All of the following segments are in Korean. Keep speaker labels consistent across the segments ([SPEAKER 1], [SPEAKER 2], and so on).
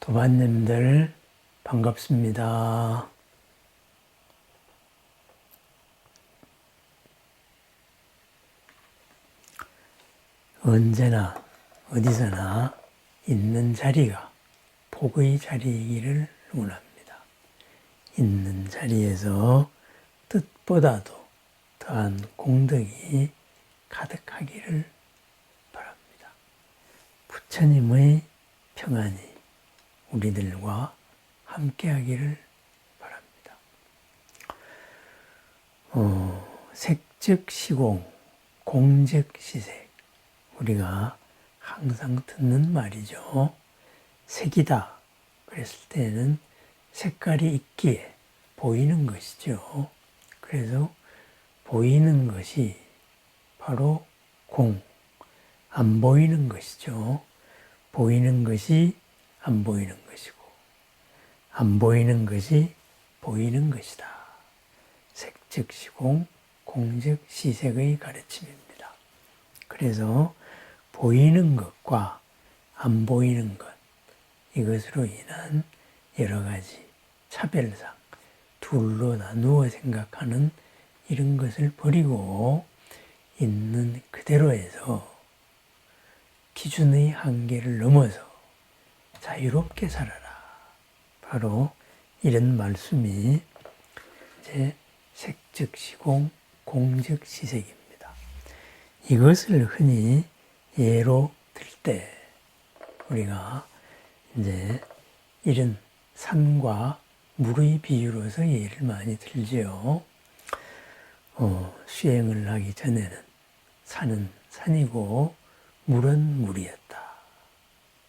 [SPEAKER 1] 도반님들 반갑습니다. 언제나 어디서나 있는 자리가 복의 자리이기를 원합니다. 있는 자리에서 뜻보다도 더한 공덕이 가득하기를 바랍니다. 부처님의 평안이 우리들과 함께하기를 바랍니다. 색즉 시공, 공즉 시색. 우리가 항상 듣는 말이죠. 색이다 그랬을 때는 색깔이 있기에 보이는 것이죠. 그래서 보이는 것이 바로 공, 안 보이는 것이죠. 보이는 것이 안 보이는 것이고 안 보이는 것이 보이는 것이다. 색즉 시공, 공즉 시색의 가르침입니다. 그래서 보이는 것과 안 보이는 것, 이것으로 인한 여러 가지 차별상 둘로 나누어 생각하는 이런 것을 버리고 있는 그대로에서 기준의 한계를 넘어서 자유롭게 살아라. 바로 이런 말씀이 이제 색즉 시공, 공즉 시색입니다. 이것을 흔히 예로 들 때 우리가 이제 이런 산과 물의 비유로서 예를 많이 들지요. 수행을 하기 전에는 산은 산이고 물은 물이었다.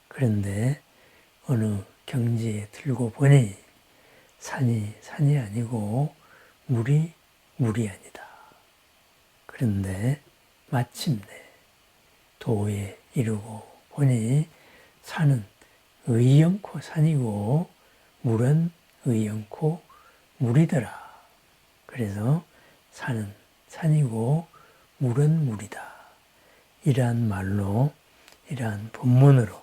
[SPEAKER 1] 그런데 어느 경지에 들고 보니 산이 산이 아니고 물이 물이 아니다. 그런데 마침내 도에 이르고 보니 산은 의연코 산이고 물은 의연코 물이더라. 그래서 산은 산이고 물은 물이다. 이러한 말로, 이러한 본문으로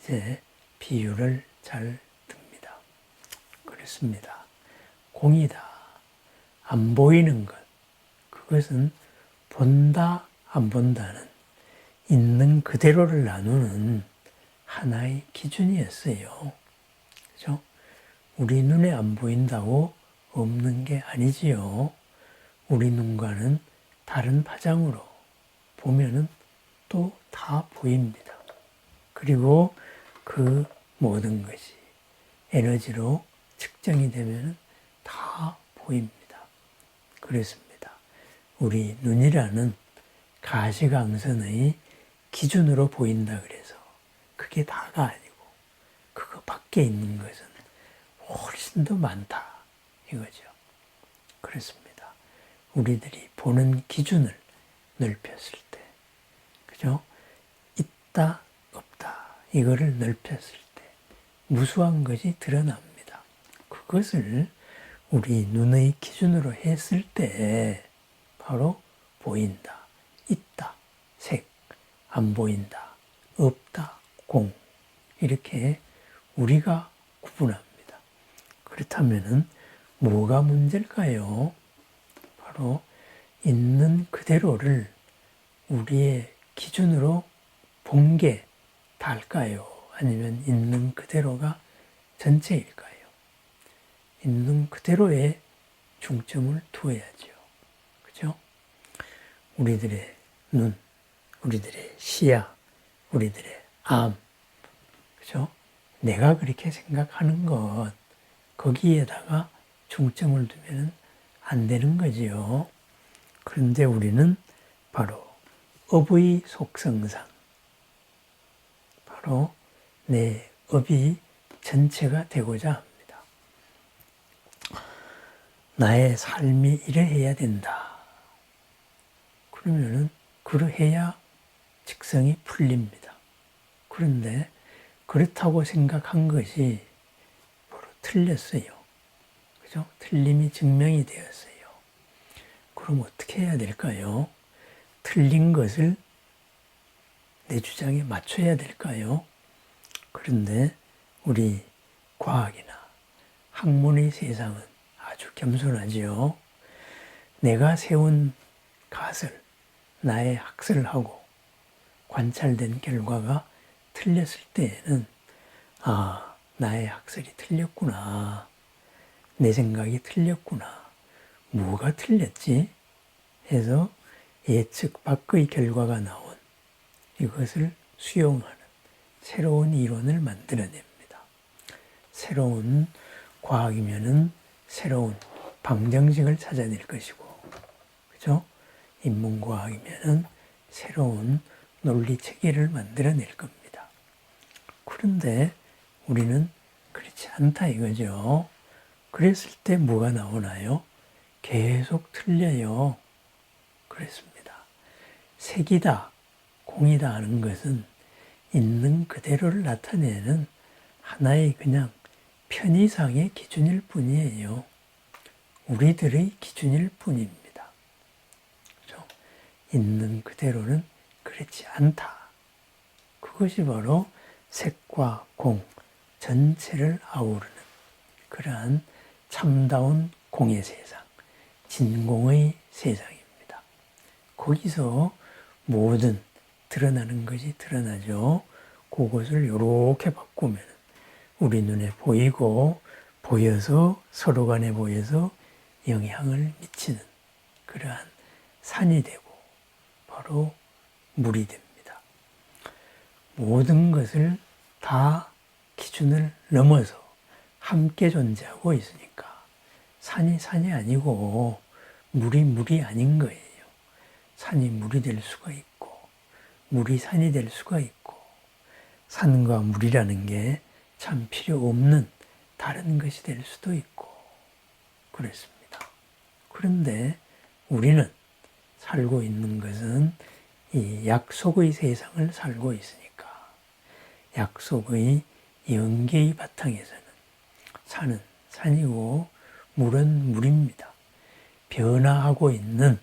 [SPEAKER 1] 이제 비유를 잘 듭니다. 그렇습니다. 공이다. 안 보이는 것. 그것은 본다, 안 본다는 있는 그대로를 나누는 하나의 기준이었어요. 그죠? 우리 눈에 안 보인다고 없는 게 아니지요. 우리 눈과는 다른 파장으로 보면은 또 다 보입니다. 그리고 그 모든 것이 에너지로 측정이 되면 다 보입니다. 그렇습니다. 우리 눈이라는 가시광선의 기준으로 보인다 그래서 그게 다가 아니고 그거 밖에 있는 것은 훨씬 더 많다 이거죠. 그렇습니다. 우리들이 보는 기준을 넓혔을 때, 그죠? 있다, 없다, 이거를 넓혔을 때 무수한 것이 드러납니다. 그것을 우리 눈의 기준으로 했을 때 바로 보인다, 있다, 색, 안 보인다, 없다, 공, 이렇게 우리가 구분합니다. 그렇다면은 뭐가 문제일까요? 바로 있는 그대로를 우리의 기준으로 본 게 다일까요? 아니면 있는 그대로가 전체일까요? 있는 그대로에 중점을 두어야죠. 그죠? 우리들의 눈, 우리들의 시야, 우리들의 암, 그죠? 내가 그렇게 생각하는 것, 거기에다가 중점을 두면 안 되는 거지요. 그런데 우리는 바로 업의 속성상, 바로 내 업이 전체가 되고자 합니다. 나의 삶이 이래야 된다. 그러면은 그러해야 직성이 풀립니다. 그런데 그렇다고 생각한 것이 바로 틀렸어요. 그죠? 틀림이 증명이 되었어요. 그럼 어떻게 해야 될까요? 틀린 것을 내 주장에 맞춰야 될까요? 그런데 우리 과학이나 학문의 세상은 아주 겸손하지요. 내가 세운 갓을 나의 학설하고 관찰된 결과가 틀렸을 때에는 나의 학설이 틀렸구나. 내 생각이 틀렸구나. 뭐가 틀렸지? 해서 예측 밖의 결과가 나온 이것을 수용하는 새로운 이론을 만들어냅니다. 새로운 과학이면은 새로운 방정식을 찾아낼 것이고, 그죠? 인문과학이면은 새로운 논리 체계를 만들어낼 겁니다. 그런데 우리는 그렇지 않다 이거죠. 그랬을 때 뭐가 나오나요? 계속 틀려요. 그랬습니다. 색이다, 공이다 하는 것은 있는 그대로를 나타내는 하나의 그냥 편의상의 기준일 뿐이에요. 우리들의 기준일 뿐입니다. 그렇죠? 있는 그대로는 그렇지 않다. 그것이 바로 색과 공 전체를 아우르는 그러한 참다운 공의 세상, 진공의 세상입니다. 거기서 모든 드러나는 것이 드러나죠. 그것을 이렇게 바꾸면 우리 눈에 보이고 보여서 서로 간에 보여서 영향을 미치는 그러한 산이 되고 바로 물이 됩니다. 모든 것을 다 기준을 넘어서 함께 존재하고 있으니까 산이 산이 아니고 물이 물이 아닌 거예요. 산이 물이 될 수가 있고 물이 산이 될 수가 있고 산과 물이라는 게 참 필요 없는 다른 것이 될 수도 있고 그렇습니다. 그런데 우리는 살고 있는 것은 이 약속의 세상을 살고 있으니까 약속의 영계의 바탕에서는 산은 산이고 물은 물입니다. 변화하고 있는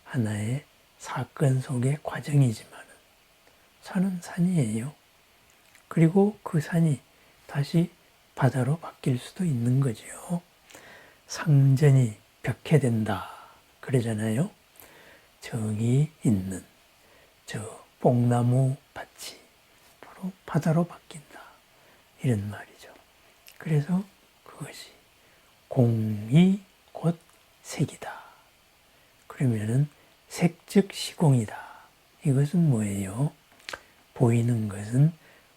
[SPEAKER 1] 하나의 사건 속의 과정이지만 산은 산이에요. 그리고 그 산이 다시 바다로 바뀔 수도 있는 거죠. 상전이 벽해된다 그러잖아요. 저기 있는 저 뽕나무 밭이 바로 바다로 바뀐다 이런 말이죠. 그래서 그것이 공이 곧 색이다. 그러면은 색즉 시공이다. 이것은 뭐예요? 보이는 것은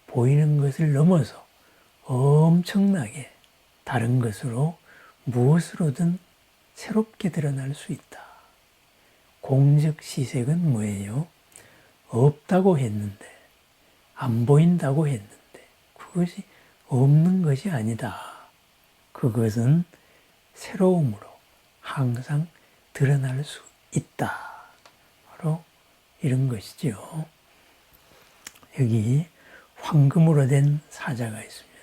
[SPEAKER 1] 보이는 것을 넘어서 엄청나게 다른 것으로 무엇으로든 새롭게 드러날 수 있다. 공즉 시색은 뭐예요? 없다고 했는데, 안 보인다고 했는데, 그것이 없는 것이 아니다. 그것은 새로움으로 항상 드러날 수 있다. 바로 이런 것이지요. 여기 황금으로 된 사자가 있으면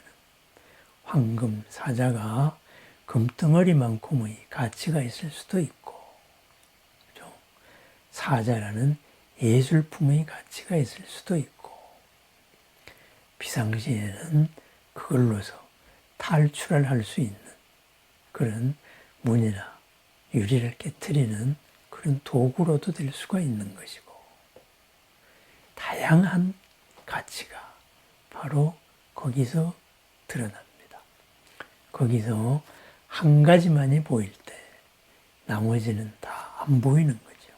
[SPEAKER 1] 황금 사자가 금덩어리만큼의 가치가 있을 수도 있고, 그렇죠? 사자라는 예술품의 가치가 있을 수도 있고, 비상시에는 그걸로서 탈출을 할 수 있는 그런 문이나 유리를 깨트리는 그런 도구로도 될 수가 있는 것이고, 다양한 가치가 바로 거기서 드러납니다. 거기서 한 가지만이 보일 때 나머지는 다 안 보이는 거죠.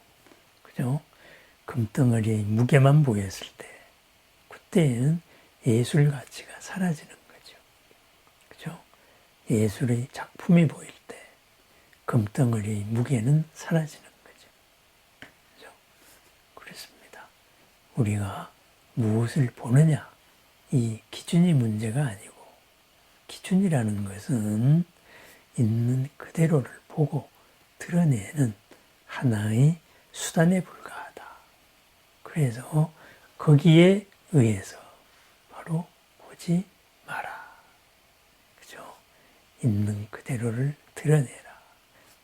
[SPEAKER 1] 그죠? 금덩어리의 무게만 보였을 때 그때에는 예술 가치가 사라지는 거죠. 그죠? 예술의 작품이 보일 때 금덩어리의 무게는 사라지는 거죠. 그죠? 그렇습니다. 우리가 무엇을 보느냐 이 기준이 문제가 아니고 기준이라는 것은 있는 그대로를 보고 드러내는 하나의 수단에 불과하다. 그래서 거기에 의해서 바로 보지 마라. 그죠? 있는 그대로를 드러내라.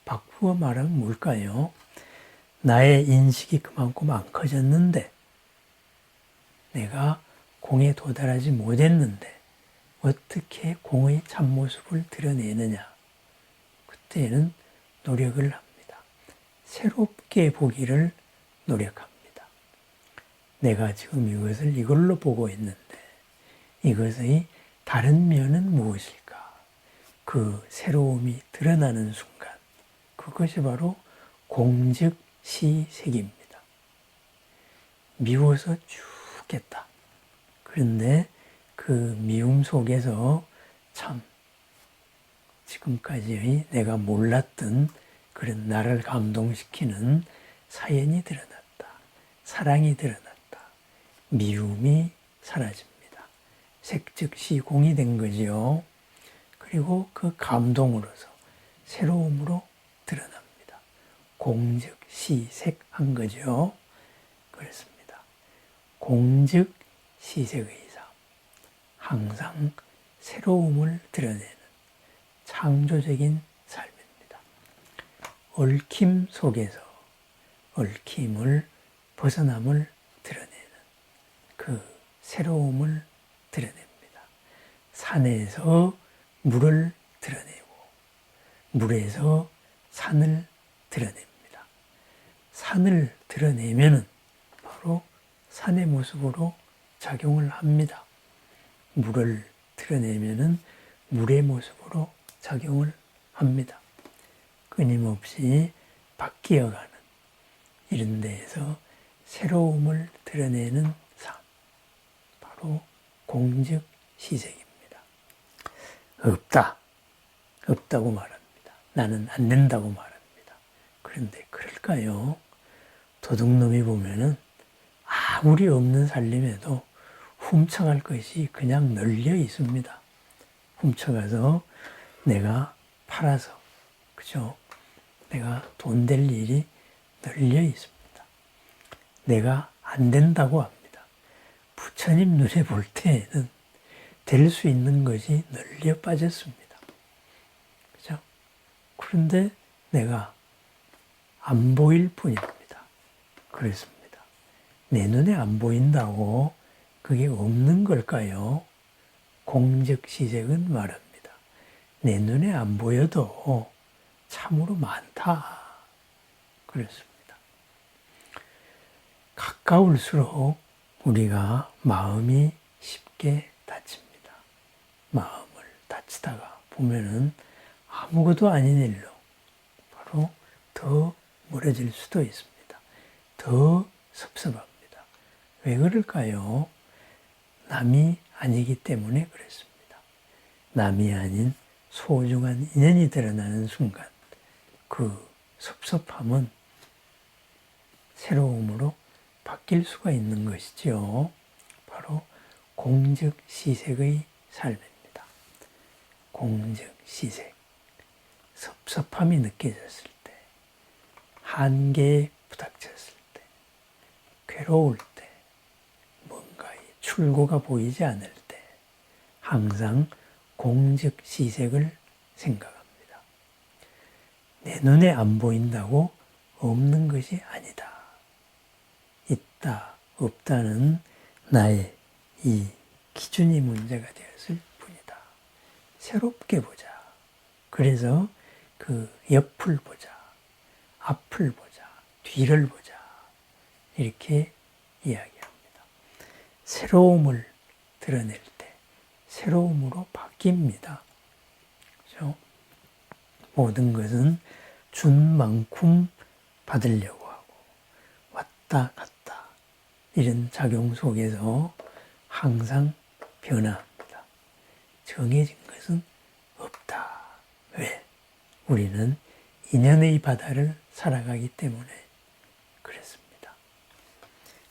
[SPEAKER 1] 바꾸어 말하면 뭘까요? 나의 인식이 그만큼 안 커졌는데 내가 공에 도달하지 못했는데 어떻게 공의 참모습을 드러내느냐. 그때는 노력을 합니다. 새롭게 보기를 노력합니다. 내가 지금 이것을 이걸로 보고 있는데 이것의 다른 면은 무엇일까? 그 새로움이 드러나는 순간 그것이 바로 공즉시색입니다. 미워서 죽겠다. 그런데 그 미움 속에서 참 지금까지의 내가 몰랐던 그런 나를 감동시키는 사연이 드러났다. 사랑이 드러났다. 미움이 사라집니다. 색즉시공이 된 거지요. 그리고 그 감동으로서 새로움으로 드러납니다. 공즉시색한 거죠. 그렇습니다. 공즉시색의 삶. 항상 새로움을 드러내는 창조적인 삶입니다. 얽힘 속에서 얽힘을 벗어남을 드러내는 그 새로움을 드러냅니다. 산에서 물을 드러내고 물에서 산을 드러냅니다. 산을 드러내면 바로 산의 모습으로 작용을 합니다. 물을 드러내면 물의 모습으로 작용을 합니다. 끊임없이 바뀌어가는 이런 데에서 새로움을 드러내는 삶, 바로 공즉시색입니다. 없다고 말합니다. 나는 안 된다고 말합니다. 그런데 그럴까요? 도둑놈이 보면은 아무리 없는 살림에도 훔쳐갈 것이 그냥 널려 있습니다. 훔쳐가서 내가 팔아서, 그죠? 내가 돈 될 일이 널려 있습니다. 내가 안 된다고 합니다. 부처님 눈에 볼 때에는 될 수 있는 것이 널려 빠졌습니다. 그죠? 그런데 내가 안 보일 뿐입니다. 그렇습니다. 내 눈에 안 보인다고 그게 없는 걸까요? 공즉시색은 말합니다. 내 눈에 안 보여도 참으로 많다. 그렇습니다. 가까울수록 우리가 마음이 쉽게 다칩니다. 마음을 다치다가 보면은 아무것도 아닌 일로 바로 더 멀어질 수도 있습니다. 더 섭섭합니다. 왜 그럴까요? 남이 아니기 때문에 그렇습니다. 남이 아닌 소중한 인연이 드러나는 순간 그 섭섭함은 새로움으로 바뀔 수가 있는 것이죠. 바로 공즉시색의 삶입니다. 공즉시색. 섭섭함이 느껴졌을 때, 한계에 부닥쳤을 때, 괴로울 때, 뭔가의 출구가 보이지 않을 때 항상 공즉시색을 생각합니다. 내 눈에 안 보인다고 없는 것이 아니다. 있다, 없다는 나의 이 기준이 문제가 되었을 뿐이다. 새롭게 보자. 그래서 그 옆을 보자. 앞을 보자. 뒤를 보자. 이렇게 이야기합니다. 새로움을 드러낼 때 새로움으로 바뀝니다. 그렇죠? 모든 것은 준 만큼 받으려고 하고 왔다 갔다 이런 작용 속에서 항상 변화합니다. 정해진 것은 없다. 왜? 우리는 인연의 바다를 살아가기 때문에 그렇습니다.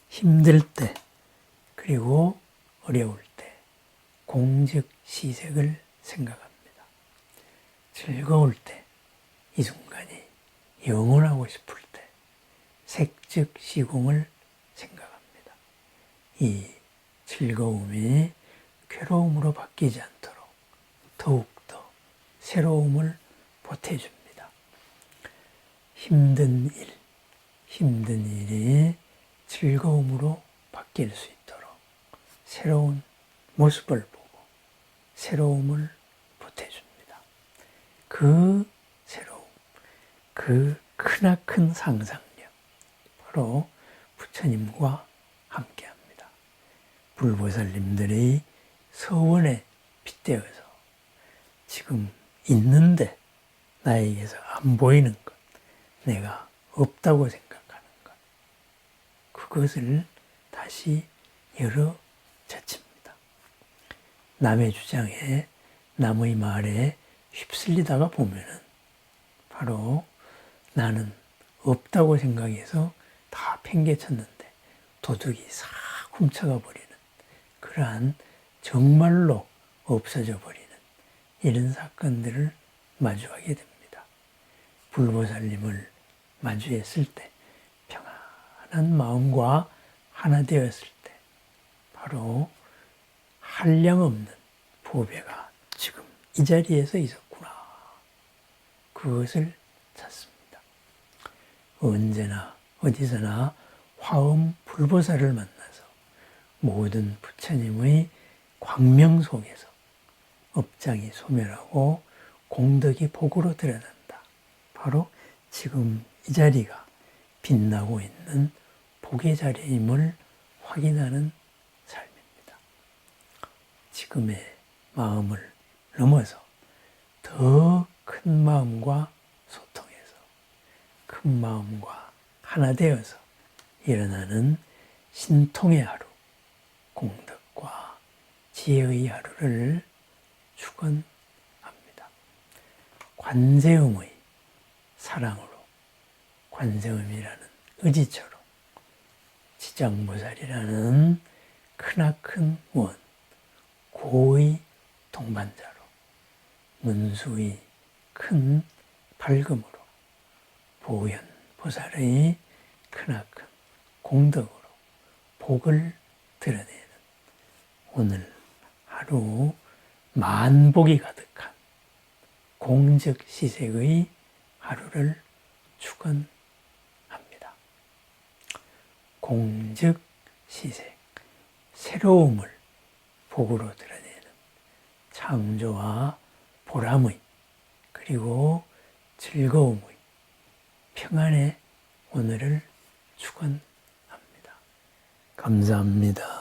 [SPEAKER 1] 힘들 때 그리고 어려울 때 공즉시색을 생각합니다. 즐거울 때 이 순간이 영원하고 싶을 때 색즉시공을 생각합니다. 이 즐거움이 괴로움으로 바뀌지 않도록 더욱더 새로움을 보태줍니다. 힘든 일이 즐거움으로 바뀔 수 있도록 새로운 모습을 보고 새로움을 보태줍니다. 그 새로움, 그 크나큰 상상력, 바로 부처님과 함께합니다. 불보살님들의 서원에 빗대어서 지금 있는데 나에게서 안 보이는 것, 내가 없다고 생각하는 것, 그것을 다시 열어젖힙니다. 남의 주장에, 남의 말에 휩쓸리다가 보면은 바로 나는 없다고 생각해서 다 팽개쳤는데 도둑이 싹 훔쳐가 버리는 그러한 정말로 없어져 버리는 이런 사건들을 마주하게 됩니다. 불보살님을 마주했을 때 평안한 마음과 하나 되었을 때 바로 한량없는 보배가 지금 이 자리에서 있었구나. 그것을 찾습니다. 언제나 어디서나 화엄 불보살을 만나서 모든 부처님의 광명 속에서 업장이 소멸하고 공덕이 복으로 드러난다. 바로 지금 이 자리가 빛나고 있는 복의 자리임을 확인하는 삶입니다. 지금의 마음을 넘어서 더 큰 마음과 소통해서 큰 마음과 하나 되어서 일어나는 신통의 하루, 공덕과 지혜의 하루를 축원합니다. 관세음의 사랑으로 관세음이라는 의지처럼 지장보살이라는 크나큰 원, 고의 동반자로 문수의 큰 밝음으로 보현보살의 크나큰 공덕으로 복을 드러내는 오늘 하루 만복이 가득한 공적시색의 하루를 축원합니다. 공적시색, 새로움을 복으로 드러내는 창조와 보람의 그리고 즐거움의 평안의 오늘을 축원합니다. 감사합니다.